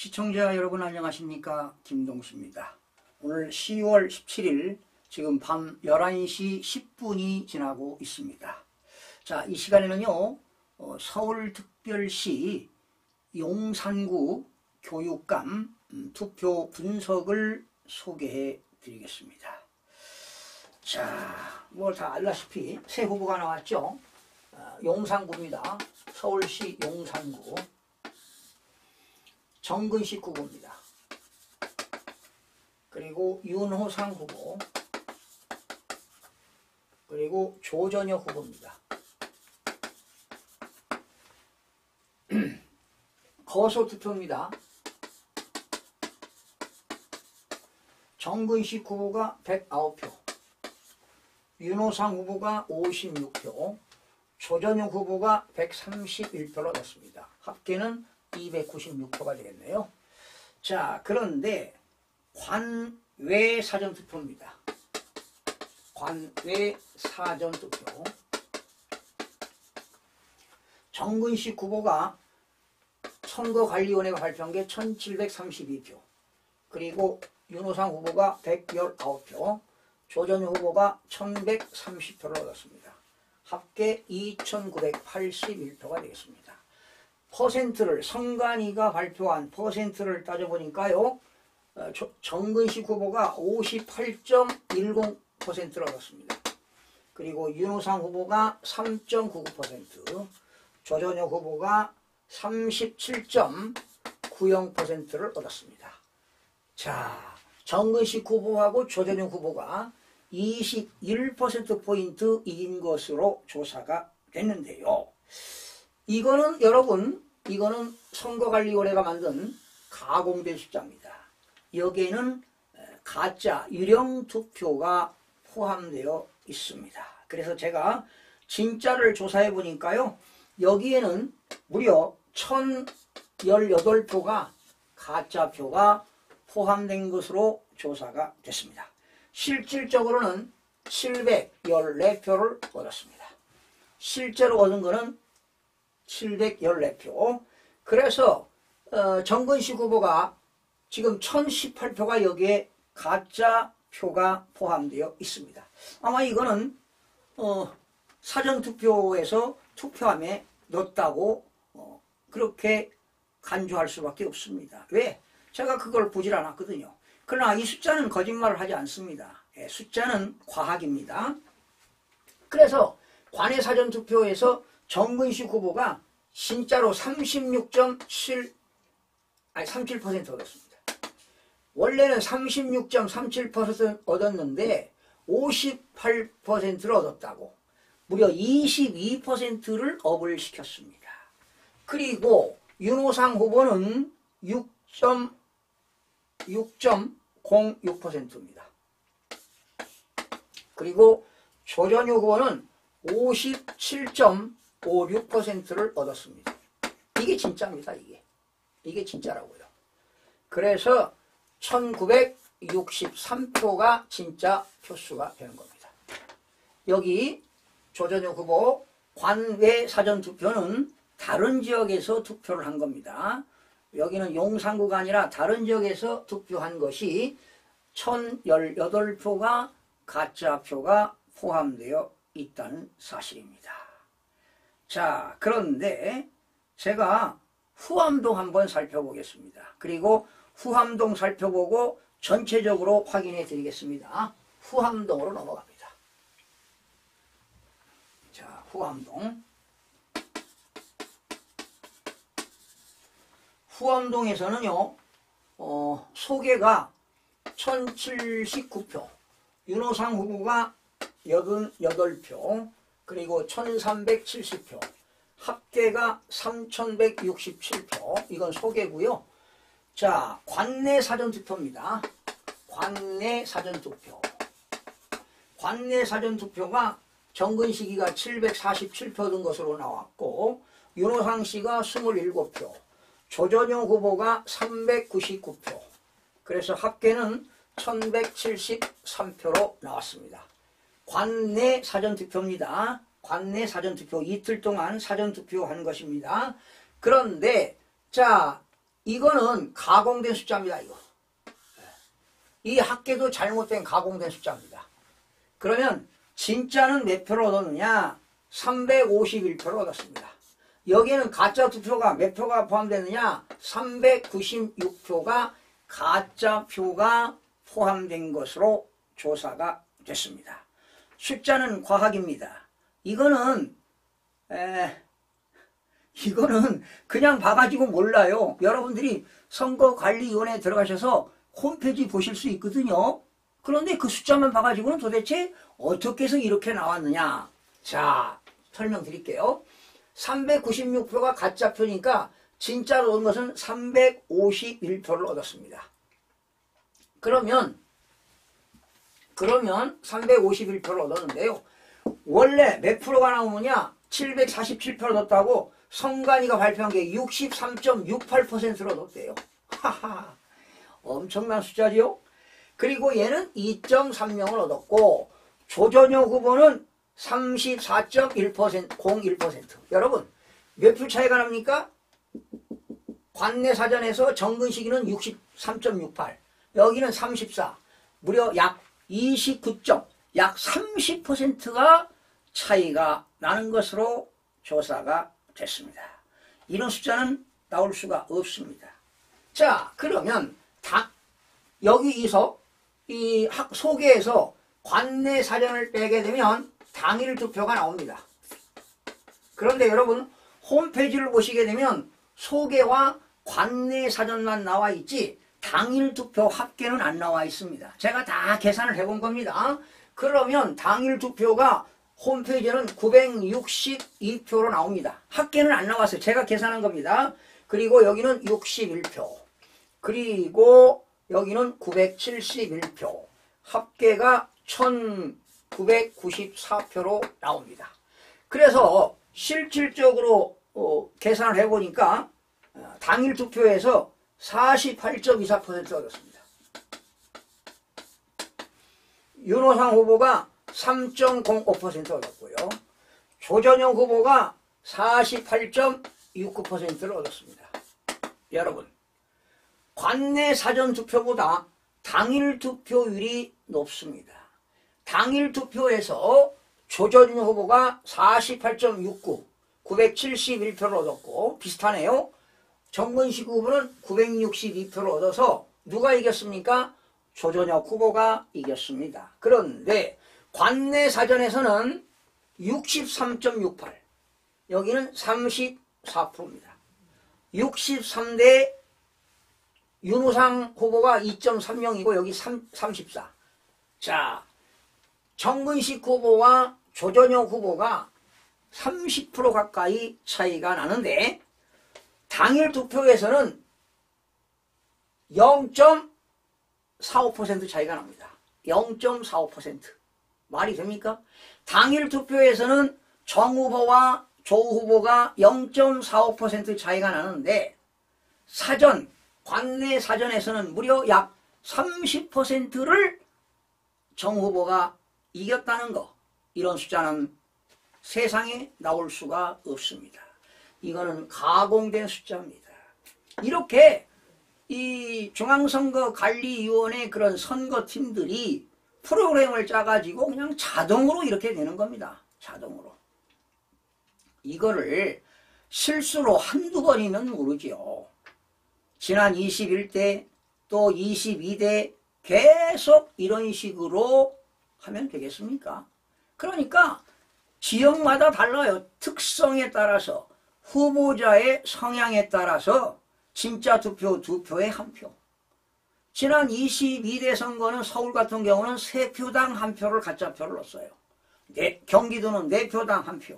시청자 여러분 안녕하십니까? 김동수입니다. 오늘 10월 17일 지금 밤 11시 10분이 지나고 있습니다. 자, 이 시간에는요 서울특별시 용산구 교육감 투표 분석을 소개해 드리겠습니다. 자, 뭐 다 알다시피 새 후보가 나왔죠. 용산구입니다. 서울시 용산구 정근식 후보입니다. 그리고 윤호상 후보, 그리고 조전혁 후보입니다. 거소 투표입니다. 정근식 후보가 109표, 윤호상 후보가 56표, 조전혁 후보가 131표를 얻었습니다. 합계는 296표가 되겠네요. 자, 그런데 관외 사전투표입니다. 관외 사전투표. 정근식 후보가 선거관리위원회가 발표한 게 1732표, 그리고 윤호상 후보가 119표, 조전혁 후보가 1130표를 얻었습니다. 합계 2981표가 되겠습니다. 퍼센트를, 선관위가 발표한 퍼센트를 따져보니까요, 정근식 후보가 58.10%를 얻었습니다. 그리고 윤호상 후보가 3.99%, 조전혁 후보가 37.90%를 얻었습니다. 자, 정근식 후보하고 조전혁 후보가 21%포인트 이긴 것으로 조사가 됐는데요. 이거는 여러분, 이거는 선거관리위원회가 만든 가공된 숫자입니다. 여기에는 가짜 유령 투표가 포함되어 있습니다. 그래서 제가 진짜를 조사해 보니까요, 여기에는 무려 1018표가 가짜표가 포함된 것으로 조사가 됐습니다. 실질적으로는 714표를 얻었습니다. 실제로 얻은 것은 714표. 그래서 정근식 후보가 지금 1018표가 여기에 가짜표가 포함되어 있습니다. 아마 이거는 사전투표에서 투표함에 넣었다고 그렇게 간주할 수밖에 없습니다. 왜? 제가 그걸 보질 않았거든요. 그러나 이 숫자는 거짓말을 하지 않습니다. 숫자는 과학입니다. 그래서 관외 사전투표에서 정근식 후보가 진짜로 37% 얻었습니다. 원래는 36.37% 얻었는데 58%를 얻었다고, 무려 22%를 업을 시켰습니다. 그리고 윤호상 후보는 6.06%입니다. 그리고 조전혁 후보는 57.56%를 얻었습니다. 이게 진짜입니다. 이게 진짜라고요. 그래서 1963표가 진짜 표수가 되는 겁니다. 여기 조전혁 후보 관외 사전투표는 다른 지역에서 투표를 한 겁니다. 여기는 용산구가 아니라 다른 지역에서 투표한 것이 1018표가 가짜표가 포함되어 있다는 사실입니다. 자, 그런데 제가 후암동 한번 살펴보겠습니다. 그리고 후암동 살펴보고 전체적으로 확인해 드리겠습니다. 후암동으로 넘어갑니다. 자, 후암동. 후암동에서는요, 소개가 1079표, 윤호상 후보가 88표, 그리고 1370표, 합계가 3167표, 이건 소개고요. 자, 관내 사전투표입니다. 관내 사전투표. 관내 사전투표가 정근식이가 747표 얻은 것으로 나왔고, 윤호상 씨가 27표, 조전혁 후보가 399표, 그래서 합계는 1173표로 나왔습니다. 관내 사전투표입니다. 관내 사전투표, 이틀 동안 사전투표한 것입니다. 그런데 자, 이거는 가공된 숫자입니다. 이거. 이 합계도 잘못된 가공된 숫자입니다. 그러면 진짜는 몇 표를 얻었느냐? 351표를 얻었습니다. 여기에는 가짜 투표가 몇 표가 포함되느냐? 396표가 가짜표가 포함된 것으로 조사가 됐습니다. 숫자는 과학입니다. 이거는 그냥 봐가지고 몰라요. 여러분들이 선거관리위원회에 들어가셔서 홈페이지 보실 수 있거든요. 그런데 그 숫자만 봐가지고는 도대체 어떻게 해서 이렇게 나왔느냐. 자, 설명드릴게요. 396표가 가짜표니까 진짜로 얻은 것은 351표를 얻었습니다. 그러면 351표를 얻었는데요. 원래 몇 프로가 나오느냐? 747표를 얻었다고 선관위가 발표한 게 63.68%를 얻었대요. 하하, 엄청난 숫자지요? 그리고 얘는 2.30을 얻었고 조전효 후보는 34.1%, 01%. 여러분, 몇 표 차이가 납니까? 관내 사전에서 정근 시기는 63.68, 여기는 34, 무려 약 29점, 약 30%가 차이가 나는 것으로 조사가 됐습니다. 이런 숫자는 나올 수가 없습니다. 자, 그러면 여기서 이 소개에서 관내 사전을 빼게 되면 당일 투표가 나옵니다. 그런데 여러분 홈페이지를 보시게 되면 소개와 관내 사전만 나와 있지 당일 투표 합계는 안 나와 있습니다. 제가 다 계산을 해본 겁니다. 그러면 당일 투표가 홈페이지는 962표로 나옵니다. 합계는 안 나왔어요. 제가 계산한 겁니다. 그리고 여기는 61표. 그리고 여기는 971표. 합계가 1994표로 나옵니다. 그래서 실질적으로 계산을 해보니까 당일 투표에서 48.24% 얻었습니다. 윤호상 후보가 3.05% 얻었고요. 조전영 후보가 48.69%를 얻었습니다. 여러분, 관내 사전 투표보다 당일 투표율이 높습니다. 당일 투표에서 조전영 후보가 48.69, 971표를 얻었고 비슷하네요. 정근식 후보는 962표를 얻어서 누가 이겼습니까? 조전혁 후보가 이겼습니다. 그런데 관내 사전에서는 63.68, 여기는 34%입니다. 63대 윤우상 후보가 2.30이고 여기 34. 자, 정근식 후보와 조전혁 후보가 30% 가까이 차이가 나는데 당일 투표에서는 0.45% 차이가 납니다. 0.45%. 말이 됩니까? 당일 투표에서는 정 후보와 조 후보가 0.45% 차이가 나는데 관내 사전에서는 무려 약 30%를 정 후보가 이겼다는 거. 이런 숫자는 세상에 나올 수가 없습니다. 이거는 가공된 숫자입니다. 이렇게 이 중앙선거관리위원회 그런 선거팀들이 프로그램을 짜가지고 그냥 자동으로 이렇게 되는 겁니다. 자동으로. 이거를 실수로 한두 번이면 모르죠. 지난 21대 또 22대 계속 이런 식으로 하면 되겠습니까? 그러니까 지역마다 달라요. 특성에 따라서 후보자의 성향에 따라서 진짜 투표 2표에 1표. 지난 22대 선거는 서울 같은 경우는 3표당 1표를 가짜표를 넣었어요. 경기도는 4표당 1표.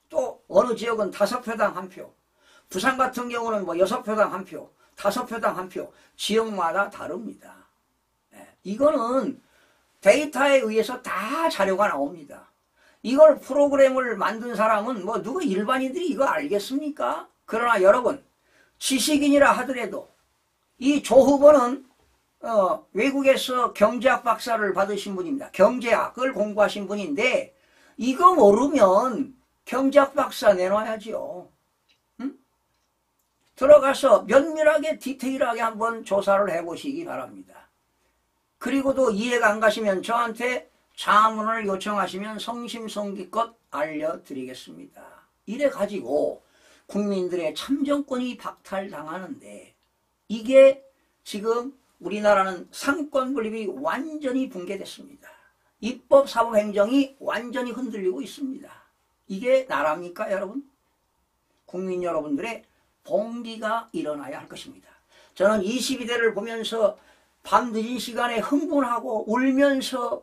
또 어느 지역은 5표당 1표. 부산 같은 경우는 6표당 1표, 5표당 1표. 지역마다 다릅니다. 이거는 데이터에 의해서 다 자료가 나옵니다. 이걸 프로그램을 만든 사람은 누가 일반인들이 이거 알겠습니까? 그러나 여러분, 지식인이라 하더라도 이 조 후보는 외국에서 경제학 박사를 받으신 분입니다. 경제학을 공부하신 분인데 이거 모르면 경제학 박사 내놔야죠. 응? 들어가서 면밀하게 디테일하게 한번 조사를 해보시기 바랍니다. 그리고도 이해가 안 가시면 저한테 자문을 요청하시면 성심성기껏 알려드리겠습니다. 이래 가지고 국민들의 참정권이 박탈당하는데 이게 지금 우리나라는 상권 분립이 완전히 붕괴됐습니다. 입법, 사법, 행정이 완전히 흔들리고 있습니다. 이게 나라입니까, 여러분? 국민 여러분들의 봉기가 일어나야 할 것입니다. 저는 22대를 보면서 밤늦은 시간에 흥분하고 울면서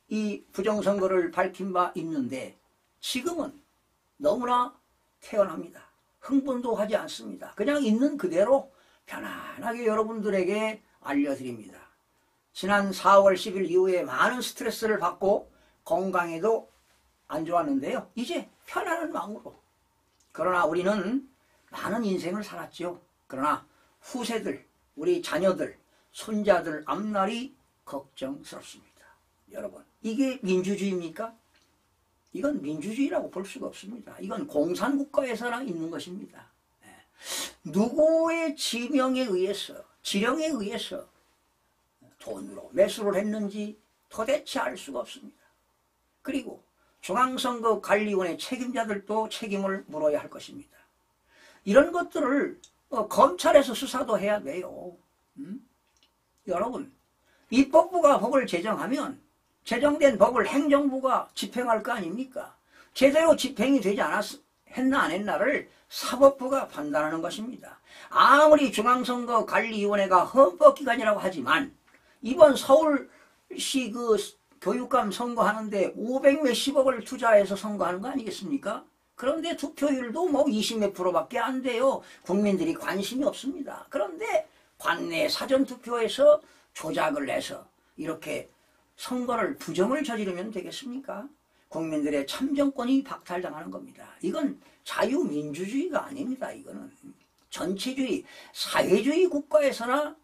이 부정선거를 밝힌 바 있는데 지금은 너무나 태연합니다. 흥분도 하지 않습니다. 그냥 있는 그대로 편안하게 여러분들에게 알려드립니다. 지난 4월 10일 이후에 많은 스트레스를 받고 건강에도 안 좋았는데요. 이제 편안한 마음으로. 그러나 우리는 많은 인생을 살았죠. 그러나 후세들, 우리 자녀들, 손자들 앞날이 걱정스럽습니다. 여러분, 이게 민주주의입니까? 이건 민주주의라고 볼 수가 없습니다. 이건 공산국가에서나 있는 것입니다. 누구의 지명에 의해서, 지령에 의해서 돈으로 매수를 했는지 도대체 알 수가 없습니다. 그리고 중앙선거관리위원회 책임자들도 책임을 물어야 할 것입니다. 이런 것들을 검찰에서 수사도 해야 돼요. 여러분, 입법부가 법을 제정하면 제정된 법을 행정부가 집행할 거 아닙니까? 제대로 집행이 되지 했나 안 했나를 사법부가 판단하는 것입니다. 아무리 중앙선거관리위원회가 헌법기관이라고 하지만 이번 서울시 그 교육감 선거하는데 500 몇십억을 투자해서 선거하는 거 아니겠습니까? 그런데 투표율도 뭐 20 몇 프로밖에 안 돼요. 국민들이 관심이 없습니다. 그런데 관내 사전투표에서 조작을 해서 이렇게 선거를 부정을 저지르면 되겠습니까? 국민들의 참정권이 박탈당하는 겁니다. 이건 자유민주주의가 아닙니다. 이거는 전체주의, 사회주의 국가에서나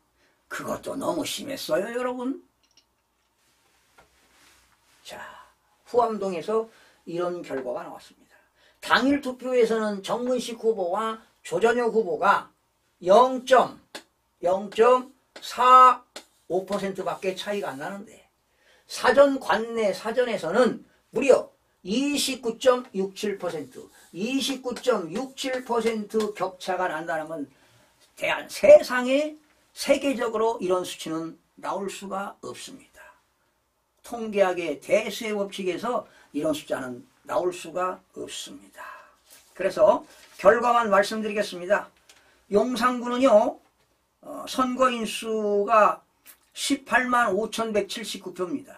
그것도 너무 심했어요, 여러분. 자, 후암동에서 이런 결과가 나왔습니다. 당일 투표에서는 정근식 후보와 조전혁 후보가 0.45%밖에 차이가 안 나는데 사전 관내 사전에서는 무려 29.67%, 29.67% 격차가 난다는 건 세상에 세계적으로 이런 수치는 나올 수가 없습니다. 통계학의 대수의 법칙에서 이런 숫자는 나올 수가 없습니다. 그래서 결과만 말씀드리겠습니다. 용산구는요, 선거인 수가 18만 5,179표입니다.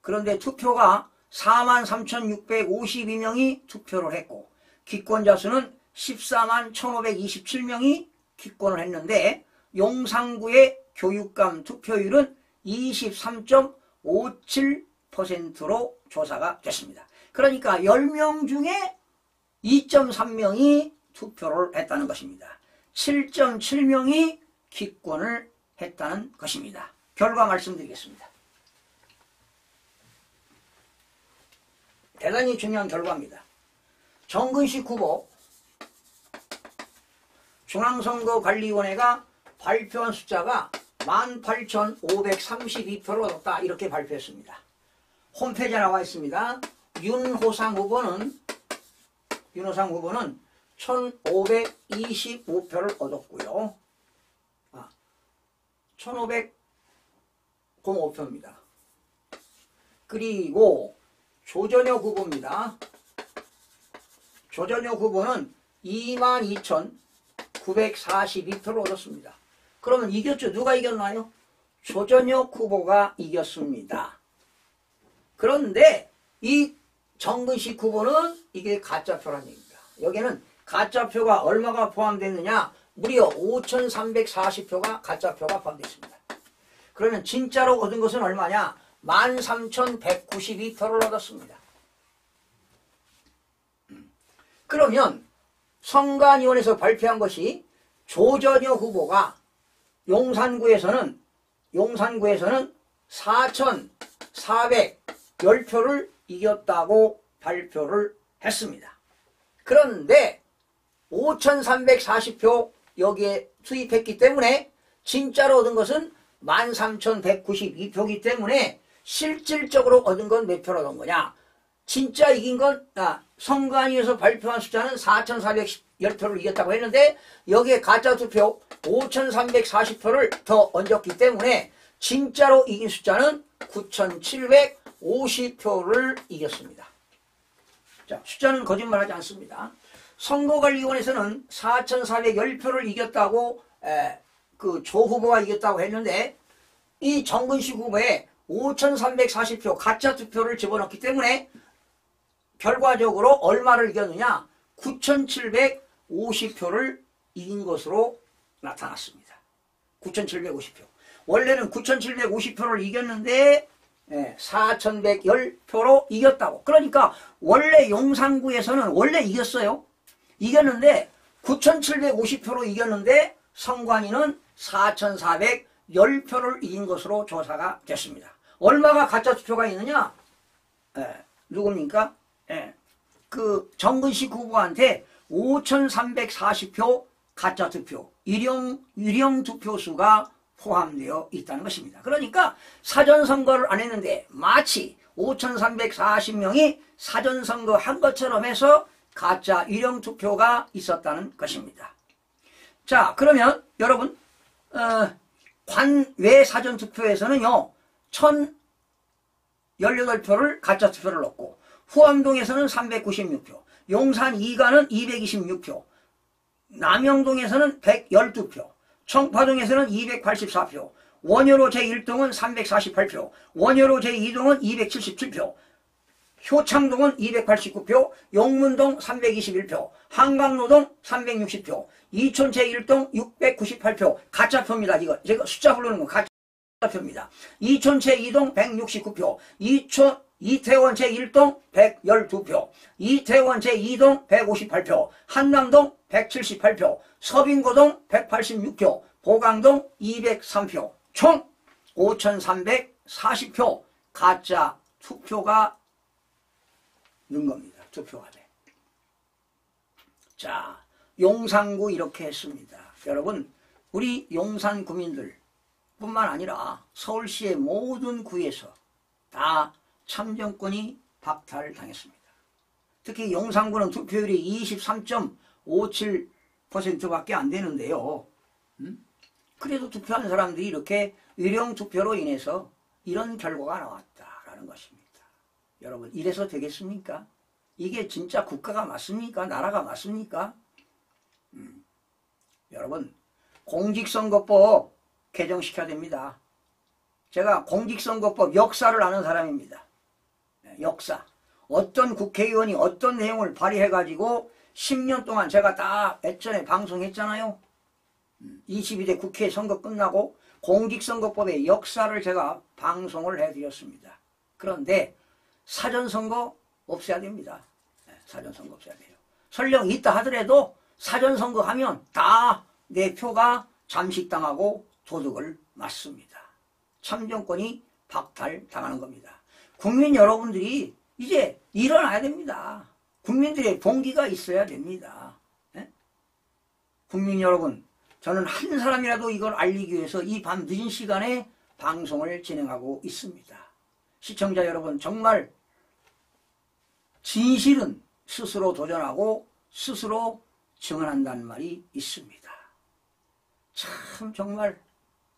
그런데 투표가 43,652명이 투표를 했고 기권자 수는 14만 1,527명이 기권을 했는데 용산구의 교육감 투표율은 23.57%로 조사가 됐습니다. 그러니까 10명 중에 2.3명이 투표를 했다는 것입니다. 7.7명이 기권을 했다는 것입니다. 결과 말씀드리겠습니다. 대단히 중요한 결과입니다. 정근식 후보 중앙선거관리위원회가 발표한 숫자가 18,532표를 얻었다 이렇게 발표했습니다. 홈페이지에 나와 있습니다. 윤호상 후보는 1,525표를 얻었고요. 1,505표입니다. 그리고 조전혁 후보입니다. 조전혁 후보는 22,942표를 얻었습니다. 그러면 이겼죠? 누가 이겼나요? 조전혁 후보가 이겼습니다. 그런데 이 정근식 후보는 이게 가짜표라는 얘기입니다. 여기는 가짜표가 얼마가 포함되느냐? 무려 5,340표가 가짜표가 포함되어 있습니다. 그러면 진짜로 얻은 것은 얼마냐? 13,192표를 얻었습니다. 그러면 선관위원회에서 발표한 것이 조전혁 후보가 용산구에서는 4,410표를 이겼다고 발표를 했습니다. 그런데 5,340표 여기에 투입했기 때문에 진짜로 얻은 것은 13,192표이기 때문에 실질적으로 얻은 건 몇 표를 얻은 거냐? 진짜 이긴 건 선관위에서 발표한 숫자는 4,410표를 이겼다고 했는데 여기에 가짜 투표 5,340표를 더 얹었기 때문에 진짜로 이긴 숫자는 9,750표를 이겼습니다. 자, 숫자는 거짓말하지 않습니다. 선거관리위원회에서는 4,410표를 이겼다고 그 조 후보가 이겼다고 했는데 이 정근식 후보에 5,340표 가짜 투표를 집어넣기 때문에 결과적으로 얼마를 이겼느냐? 9,750표를 이긴 것으로 나타났습니다. 9,750표. 원래는 9,750표를 이겼는데 4,110표로 이겼다고. 그러니까 원래 용산구에서는 원래 이겼어요. 이겼는데 9,750표로 이겼는데 선관위는 4,410표를 이긴 것으로 조사가 됐습니다. 얼마가 가짜 투표가 있느냐? 누굽니까? 그 정근식 후보한테 5,340표 가짜 투표, 유령 투표수가 포함되어 있다는 것입니다. 그러니까 사전선거를 안 했는데 마치 5,340명이 사전선거 한 것처럼 해서 가짜 유령 투표가 있었다는 것입니다. 자, 그러면 여러분 관외 사전투표에서는요 1,018표를 가짜 투표를 넣고 후암동에서는 396표, 용산 2가는 226표, 남영동에서는 112표, 청파동에서는 284표, 원효로 제1동은 348표, 원효로 제2동은 277표, 효창동은 289표, 용문동 321표, 한강로동 360표, 이촌 제1동 698표, 가짜표입니다. 이거 제가 숫자 부르는 건 가짜표입니다. 이촌 제2동 169표, 이태원 제1동 112표, 이태원 제2동 158표, 한남동 178표, 서빙고동 186표, 보강동 203표, 총 5,340표 가짜 투표가 는 겁니다. 투표가 돼. 자, 용산구 이렇게 했습니다. 여러분, 우리 용산 구민들 뿐만 아니라 서울시의 모든 구에서 다 참정권이 박탈당했습니다. 특히 용산구는 투표율이 23.57%밖에 안 되는데요. 그래도 투표한 사람들이 이렇게 유령 투표로 인해서 이런 결과가 나왔다라는 것입니다. 여러분, 이래서 되겠습니까? 이게 진짜 국가가 맞습니까? 나라가 맞습니까? 여러분, 공직선거법 개정시켜야 됩니다. 제가 공직선거법 역사를 아는 사람입니다. 역사. 어떤 국회의원이 어떤 내용을 발의해가지고 10년 동안 제가 다 예전에 방송했잖아요. 22대 국회 선거 끝나고 공직선거법의 역사를 제가 방송을 해드렸습니다. 그런데 사전선거 없애야 됩니다. 사전선거 없애야 돼요. 설령 있다 하더라도 사전선거 하면 다 내 표가 잠식당하고 도둑을 맞습니다. 참정권이 박탈당하는 겁니다. 국민 여러분들이 이제 일어나야 됩니다. 국민들의 동기가 있어야 됩니다. 국민 여러분, 저는 한 사람이라도 이걸 알리기 위해서 이 밤 늦은 시간에 방송을 진행하고 있습니다. 시청자 여러분, 정말 진실은 스스로 도전하고 스스로 증언한다는 말이 있습니다. 참 정말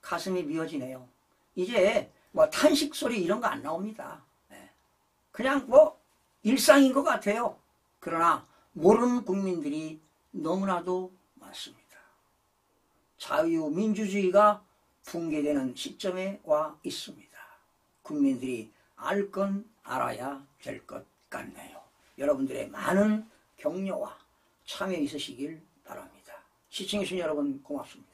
가슴이 미어지네요. 이제 뭐 탄식 소리 이런 거 안 나옵니다. 그냥 뭐 일상인 것 같아요. 그러나 모르는 국민들이 너무나도 많습니다. 자유민주주의가 붕괴되는 시점에 와 있습니다. 국민들이 알 건 알아야 될 것 같네요. 여러분들의 많은 격려와 참여 있으시길 바랍니다. 시청해주신 여러분 고맙습니다.